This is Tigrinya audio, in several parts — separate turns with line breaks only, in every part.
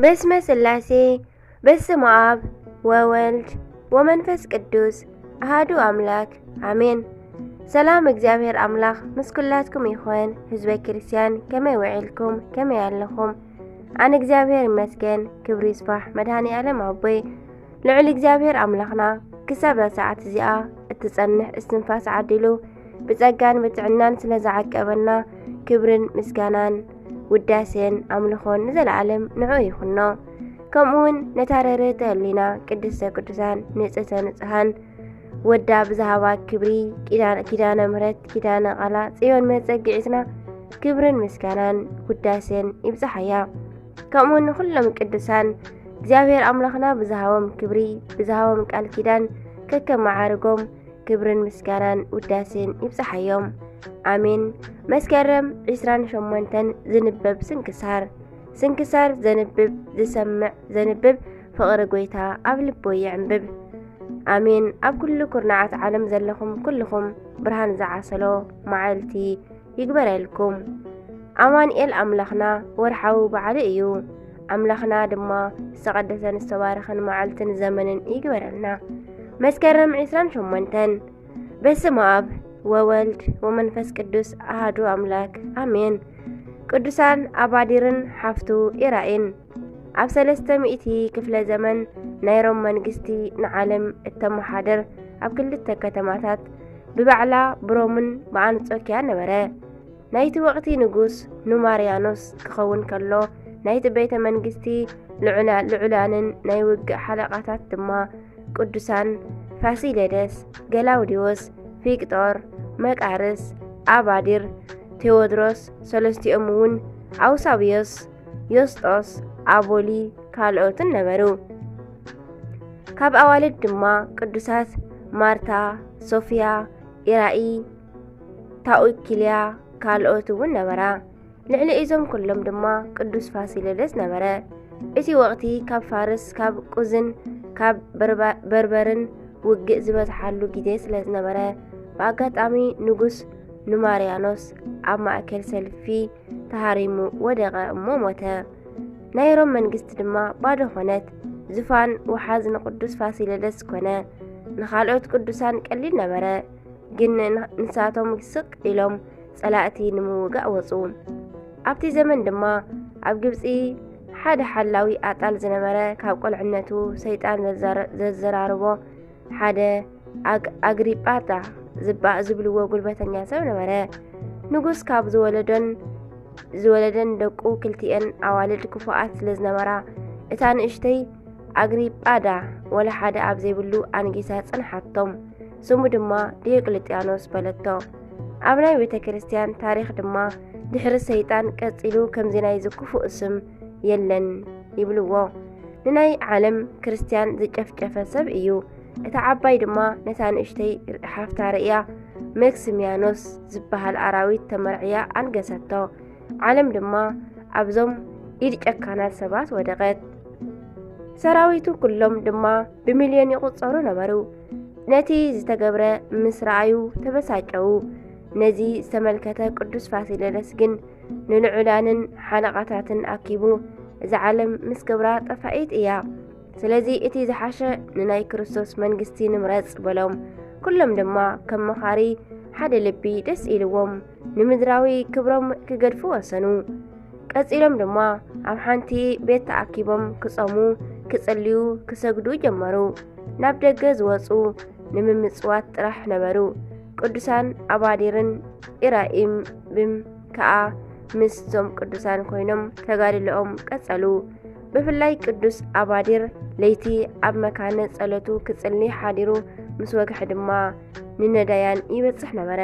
በስመ ስላሴ በስመ አብ ወወልድ ወመንፈስ ቅዱስ አሐዱ አምላክ አሜን። ሰላም እግዚአብሔር አምላክ ምስኩላትኩም ይኹን። ህዝበ ክርስቲያን ከመይ ውዒልኩም ከመይ ኣለኹም? አነ እግዚአብሔር ይመስገን ክብሪ ይስፋሕ መድኃኒ ዓለም አቦይ ልዑል እግዚአብሔር አምላኽና ክሳብ ሰዓት እዚኣ እትጸንሕ እስትንፋስ ዓዲሉ ብጸጋን ብጥዕናን ስለ ዝዓቀበና ክብርን ምስጋናን ውዳሴን አምልኾን ንዘለዓለም ንዑ ይኹኖ። ከምኡውን ነታረረተ ህሊና ቅድስተ ቅዱሳን ንጽሕተ ንጽሓን ወዳ ብዛሃባ ክብሪ ኪዳነ ምሕረት ኪዳነ ቃላ ጽዮን መጸጊዒትና ክብርን ምስጋናን ውዳሴን ይብጽሓያ። ከምኡውን ንኹሎም ቅዱሳን እግዚአብሔር አምላኽና ብዛሃቦም ክብሪ ብዛሃቦም ቃል ኪዳን ከከም መዓርጎም ክብርን ምስጋናን ውዳሴን ይብጽሓዮም አሜን። መስከረም 28 ዝንበብ ስንክሳር ዘንብብ ዝሰምዕ ዘንብብ ፍቕሪ ጎይታ ኣብ ልቦ ይዕንብብ አሜን። ኣብ ኩሉ ኩርናዓት ዓለም ዘለኹም ኩልኹም ብርሃን ዝዓሰሎ መዓልቲ ይግበረልኩም። አማኑኤል አምላኽና ወርሓዊ በዓል እዩ። አምላኽና ድማ ዝተቐደሰን ዝተባረኸን መዓልትን ዘመንን ይግበረልና። መስከረም 28 በስመ አብ ወወልድ ወመንፈስ ቅዱስ አሐዱ አምላክ አሜን። ቅዱሳን አባዲርን ሓፍቱ ኢራኢን ኣብ 300 ክፍለ ዘመን ናይ ሮም መንግስቲ ንዓለም እተመሓደር ኣብ ክልተ ከተማታት ብባዕላ ብሮምን ብአንጾኪያ ነበረ። ናይቲ ወቕቲ ንጉስ ኑማርያኖስ ክኸውን ከሎ ናይቲ ቤተ መንግስቲ ልዑላንን ናይ ውግእ ሓለቓታት ድማ ቅዱሳን ፋሲለደስ፣ ገላውዲዮስ፣ ፊቅጦር፣ መቃርስ፣ አባዲር፣ ቴዎድሮስ፣ ሰለስቲኦም እውን አውሳብዮስ፣ ዮስጦስ፣ አቦሊ ካልኦትን ነበሩ። ካብ ኣዋልድ ድማ ቅዱሳት ማርታ፣ ሶፊያ፣ ኢራኢ፣ ታኡኪልያ ካልኦት እውን ነበራ። ልዕሊ እዞም ኩሎም ድማ ቅዱስ ፋሲለደስ ነበረ። እቲ ወቕቲ ካብ ፋርስ ካብ ቁዝን ካብ በርበርን ውግእ ዝበዝሓሉ ግዜ ስለ ዝነበረ ብኣጋጣሚ ንጉስ ኑማርያኖስ ኣብ ማእከል ሰልፊ ተሃሪሙ ወደቐ እሞ ሞተ። ናይ ሮም መንግስቲ ድማ ባዶ ኾነት። ዙፋን ወሓዝ ንቅዱስ ፋሲለደስ ኮነ። ንኻልኦት ቅዱሳን ቀሊል ነበረ፣ ግን ንሳቶም ስቕ ኢሎም ጸላእቲ ንምውጋእ ወፁ። ኣብቲ ዘመን ድማ ኣብ ግብፂ ሓደ ሓላዊ ኣጣል ዝነበረ ካብ ቆልዕነቱ ሰይጣን ዘዘራርቦ ሓደ አግሪጳጣ ዝብልዎ ጉልበተኛ ሰብ ነበረ። ንጉስ ካብ ዝወለደን ደቁ ክልቲአን ኣዋልድ ክፉኣት ስለ ዝነበራ እታ ንእሽተይ አግሪጳዳ ወላ ሓደ ኣብ ዘይብሉ ኣንጊሳ ጽንሓቶም። ስሙ ድማ ዲዮቅልጥያኖስ በለቶ። ኣብ ናይ ቤተ ክርስቲያን ታሪክ ድማ ድሕሪ ሰይጣን ቀጺሉ ከምዚ ናይ ዝክፉእ ስም የለን ይብልዎ። ንናይ ዓለም ክርስቲያን ዝጨፍጨፈ ሰብ እዩ። እታ ዓባይ ድማ ነታ ንእሽተይ ሓፍታ ርእያ መክስሚያኖስ ዝበሃል ኣራዊት ተመርዕያ ኣንገሰቶ። ዓለም ድማ ኣብዞም ኢድ ጨካናት ሰባት ወደቐት። ሰራዊቱ ኩሎም ድማ ብሚልዮን ይቁጸሩ ነበሩ። ነቲ ዝተገብረ ምስ ረኣዩ ተበሳጨው። ነዚ ዝተመልከተ ቅዱስ ፋሲለደስ ግን ንልዑላንን ሓለቓታትን ኣኪቡ እዚ ዓለም ምስ ገብራ ጠፋኢት እያ፣ ስለዚ እቲ ዝሓሸ ንናይ ክርስቶስ መንግስቲ ንምረጽ በሎም። ኩሎም ድማ ከም መኻሪ ሓደ ልቢ ደስ ኢልዎም ንምድራዊ ክብሮም ክገድፉ ወሰኑ። ቀጺሎም ድማ ኣብ ሓንቲ ቤት ተኣኪቦም ክጾሙ፣ ክጽልዩ፣ ክሰግዱ ጀመሩ። ናብ ደገ ዝወፁ ንምምጽዋት ጥራሕ ነበሩ። ቅዱሳን አባዲርን ኢራኢም ብም ከዓ ምስዞም ቅዱሳን ኮይኖም ተጋድልኦም ቀጸሉ። ብፍላይ ቅዱስ አባዲር ለይቲ ኣብ መካነ ጸሎቱ ክጽሊ ሓዲሩ ምስ ወግሕ ድማ ንነዳያን ይበጽሕ ነበረ።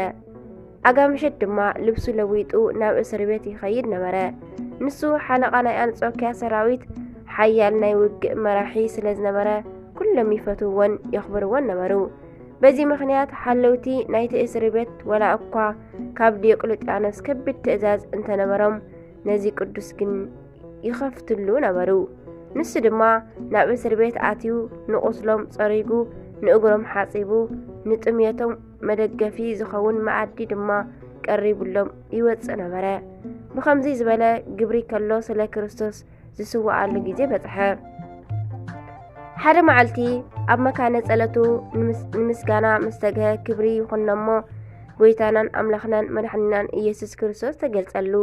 ኣጋምሸት ድማ ልብሱ ለዊጡ ናብ እስር ቤት ይኸይድ ነበረ። ንሱ ሓለቓ ናይ አንጾኪያ ሰራዊት ሓያል ናይ ውግእ መራሒ ስለ ዝነበረ ኩሎም ይፈትውዎን የኽብርዎን ነበሩ። በዚ ምኽንያት ሓለውቲ ናይቲ እስር ቤት ወላ እኳ ካብ ዲዮቅልጥያኖስ ከቢድ ትእዛዝ እንተነበሮም ነዚ ቅዱስ ግን ይኸፍትሉ ነበሩ። ንሱ ድማ ናብ እስር ቤት ኣትዩ ንቁስሎም ጸሪጉ ንእግሮም ሓጺቡ ንጥምየቶም መደገፊ ዝኸውን መኣዲ ድማ ቀሪቡሎም ይወፅእ ነበረ። ብኸምዚ ዝበለ ግብሪ ከሎ ስለ ክርስቶስ ዝስዋዓሉ ግዜ በጽሐ። ሓደ መዓልቲ ኣብ መካነ ጸለቱ ንምስጋና ምስ ተግሀ ክብሪ ይኹኖሞ ጎይታናን ኣምላኽናን መድሓኒናን ኢየሱስ ክርስቶስ ተገልጸሉ።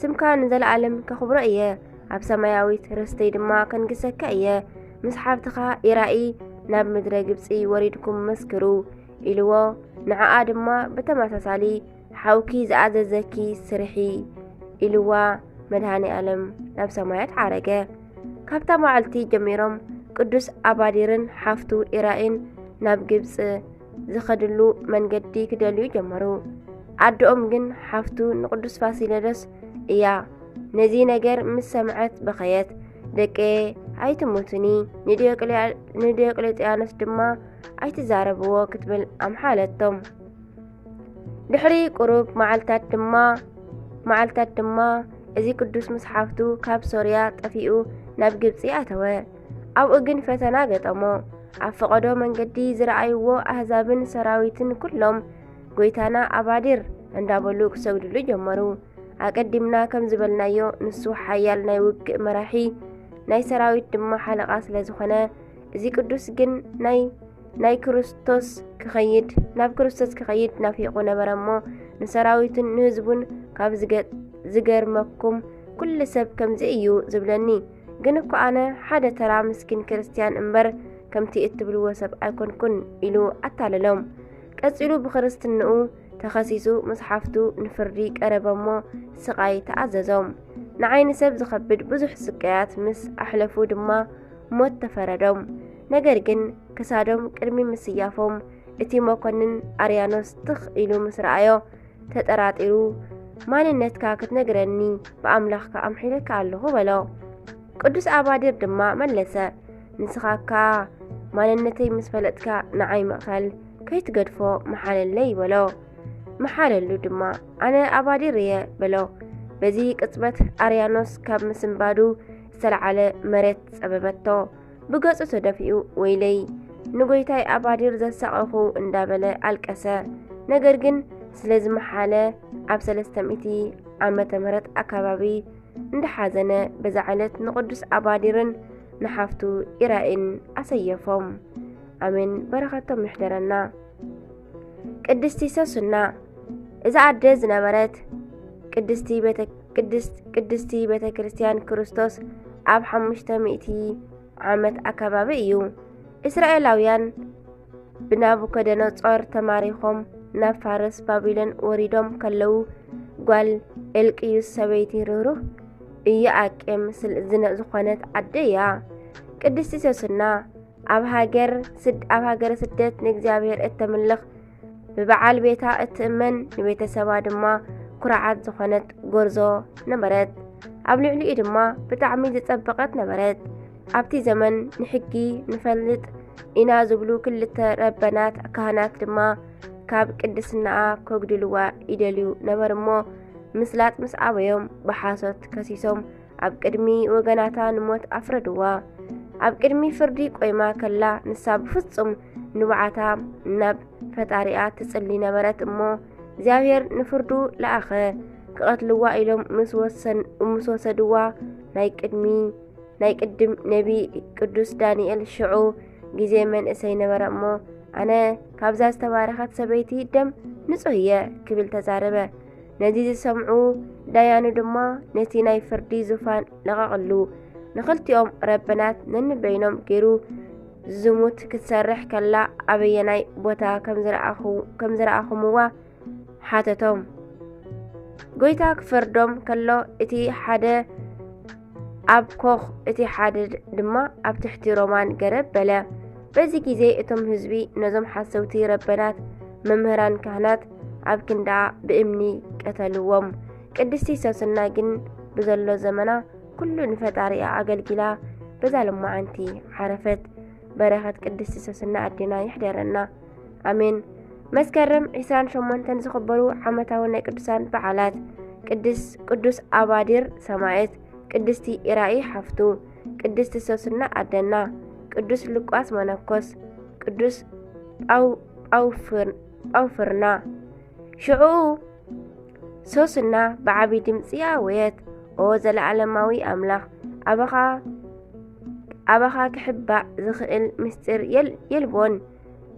ስምካ ንዘለዓለም ከኽብሮ እየ፣ ኣብ ሰማያዊት ርስተይ ድማ ከንግሰካ እየ፣ ምስ ሓብትኻ ይራኢ ናብ ምድረ ግብፂ ወሪድኩም መስክሩ ኢልዎ። ንዓኣ ድማ ብተመሳሳሊ ሓውኪ ዝኣዘዘኪ ስርሒ ኢልዋ መድሃኒ ዓለም ናብ ሰማያት ዓረገ። ካብታ መዓልቲ ጀሚሮም ቅዱስ ኣባዲርን ሓፍቱ ኢራኢን ናብ ግብፂ ዝኸድሉ መንገዲ ክደልዩ ጀመሩ። ኣዶኦም ግን ሓፍቱ ንቅዱስ ፋሲለደስ እያ ነዚ ነገር ምስ ሰምዐት በኸየት። ደቀ ኣይትሙትኒ ንዲዮቅልጥያኖስ ድማ ኣይትዛረብዎ ክትብል ኣምሓለቶም። ድሕሪ ቁሩብ መዓልታት ድማ እዚ ቅዱስ ምስ ሓፍቱ ካብ ሶርያ ጠፊኡ ናብ ግብፂ ኣተወ። ኣብኡ ግን ፈተና ገጠሞ። ኣብ ፈቐዶ መንገዲ ዝረኣይዎ ኣህዛብን ሰራዊትን ኩሎም ጎይታና ኣባዲር እንዳበሉ ክሰግድሉ ጀመሩ። ኣቀዲምና ከም ዝበልናዮ ንሱ ሓያል ናይ ውግእ መራሒ ናይ ሰራዊት ድማ ሓለቓ ስለ ዝኾነ እዚ ቅዱስ ግን ናብ ክርስቶስ ክኸይድ ናፊቑ ነበረ እሞ ንሰራዊቱን ንህዝቡን ካብ ዝገርመኩም ኩሉ ሰብ ከምዚ እዩ ዝብለኒ፣ ግን እኮ ኣነ ሓደ ተራ ምስኪን ክርስቲያን እምበር ከምቲ እትብልዎ ሰብ ኣይኮንኩን ኢሉ ኣታለሎም። ቀፂሉ ብክርስትንኡ ተኸሲሱ ምስ ሓፍቱ ንፍርዲ ቀረበ እሞ ስቃይ ተኣዘዞም። ንዓይኒ ሰብ ዝኸብድ ብዙሕ ስቃያት ምስ ኣሕለፉ ድማ ሞት ተፈረዶም። ነገር ግን ክሳዶም ቅድሚ ምስያፎም እቲ መኮንን ኣርያኖስ ትኽ ኢሉ ምስ ረኣዮ ተጠራጢሩ ማንነትካ ክትነግረኒ ብኣምላኽካ ኣምሒለካ ኣለኹ በሎ። ቅዱስ ኣባዲር ድማ መለሰ፣ ንስኻካ ማንነተይ ምስ ፈለጥካ ንዓይ ምቕታል ከይትገድፎ መሓለለይ በሎ። መሓለሉ ድማ ኣነ ኣባዲር እየ በሎ። በዚ ቅጽበት ኣርያኖስ ካብ ምስንባዱ ዝተለዓለ መሬት ጸበበቶ። ብገጹ ተደፊኡ ወይለይ ንጎይታይ ኣባዲር ዘሳቐኹ እንዳበለ ኣልቀሰ። ነገር ግን ስለ ዝመሓለ ኣብ 300 ዓመተ ምህረት ኣካባቢ እንደሓዘነ በዛ ዕለት ንቅዱስ ኣባዲርን ንሓፍቱ ኢራኢን ኣሰየፎም። ኣሜን። በረኸቶም ይሕደረና። ቅድስቲ ሶስና እዛ ኣደ ዝነበረት ቅድስቲ ቤተ ክርስቲያን ክርስቶስ ኣብ 500 ዓመት ኣካባቢ እዩ። እስራኤላውያን ብናቡከደነጾር ተማሪኾም ናብ ፋርስ ባቢሎን ወሪዶም ከለዉ ጓል ኤልቅዩስ ሰበይቲ ርህሩህ ኢዮአቄም ዝኾነት ዓደ እያ። ቅድስቲ ሶስና ኣብ ሃገረ ስደት ንእግዚኣብሔር እተምልኽ ብበዓል ቤታ እትእመን ንቤተሰባ ድማ ኩርዓት ዝኾነት ጎርዞ ነበረት። ኣብ ልዕሊኡ ድማ ብጣዕሚ ዝጸበቐት ነበረት። ኣብቲ ዘመን ንሕጊ ንፈልጥ ኢና ዝብሉ ክልተ ረበናት ካህናት ድማ ካብ ቅድስናኣ ከጉድልዋ ይደልዩ ነበር እሞ ምስላጥ ምስ ኣበዮም ብሓሶት ከሲሶም ኣብ ቅድሚ ወገናታ ንሞት ኣፍረድዋ። ኣብ ቅድሚ ፍርዲ ቆይማ ከላ ንሳ ብፍጹም ንባዓታ ናብ ፈጣሪኣ ትጽሊ ነበረት እሞ እግዚኣብሔር ንፍርዱ ለኣኸ። ክቐትልዋ ኢሎም ምስ ወሰድዋ ናይ ቅድም ነቢ ቅዱስ ዳንኤል ሽዑ ግዜ መንእሰይ ነበረ እሞ ኣነ ካብዛ ዝተባረኸት ሰበይቲ ደም ንጹህ እየ ክብል ተዛረበ። ነዚ ዝሰምዑ ዳያኑ ድማ ነቲ ናይ ፍርዲ ዙፋን ለቐቕሉ። ንኽልቲኦም ረበናት ነንበይኖም ገይሩ ዝሙት ክትሰርሕ ከላ ኣበየናይ ቦታ ከም ዝረኣኹምዋ ሓተቶም። ጎይታ ክፈርዶም ከሎ እቲ ሓደ ኣብ ኮኽ እቲ ሓደ ድማ ኣብ ትሕቲ ሮማን ገረብ በለ። በዚ ግዜ እቶም ህዝቢ ነዞም ሓሰውቲ ረበናት መምህራን ካህናት ኣብ ክንዳ ብእምኒ ቀተልዎም። ቅድስቲ ሶስና ግን ብዘሎ ዘመና ኩሉ ንፈጣሪኣ ኣገልጊላ በዛ ልማዓንቲ ሓረፈት። በረኸት ቅድስቲ ሶስና ኣዴና ይሕደረና። ኣሜን። መስከረም 28 ዝኽበሩ ዓመታዊ ናይ ቅዱሳን በዓላት ቅዱስ ኣባዲር ሰማዕት፣ ቅድስቲ ኢራኢ ሓፍቱ፣ ቅድስቲ ሶስና ኣደና፣ ቅዱስ ሉቃስ መነኮስ፣ ቅዱስ ጳውፍርና። ሽዑ ሶስና ብዓብይ ድምፂ ኣወየት፣ ኦ ዘለዓለማዊ ኣምላኽ أبخا كحبا زخئل مستر يلبون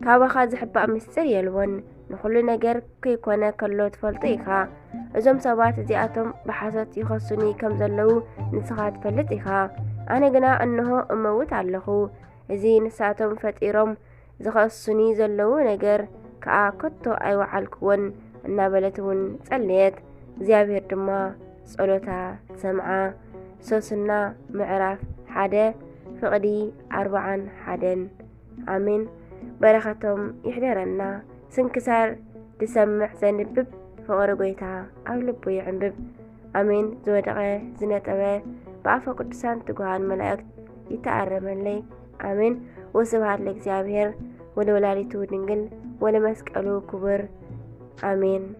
كابخا زحبا مستر يلبون نخلو نجر كيكونا كلو تفلطيخا أزم سبات زياتهم بحثت يخصني كم زلو نسخات فلطيخا أنا قنا أنه أموت علخو إزي نساتهم فتيرم زخصني زلو نجر كأكتو أيوة عالكون النابلتون تسليت زيابير دما صلوتا سمعا سوسنا معرف حدا فقدي 41 آمين بركتهم يحضرنا سنكسار تسمع زنبب فقر قويتا أو لبو يعنبب آمين زودغي زنتبه بعفا قدسان تقوان ملاك يتعرم لي آمين وسبحات لك زيابير ولولالي تودنقل ولمسك ألو كبر آمين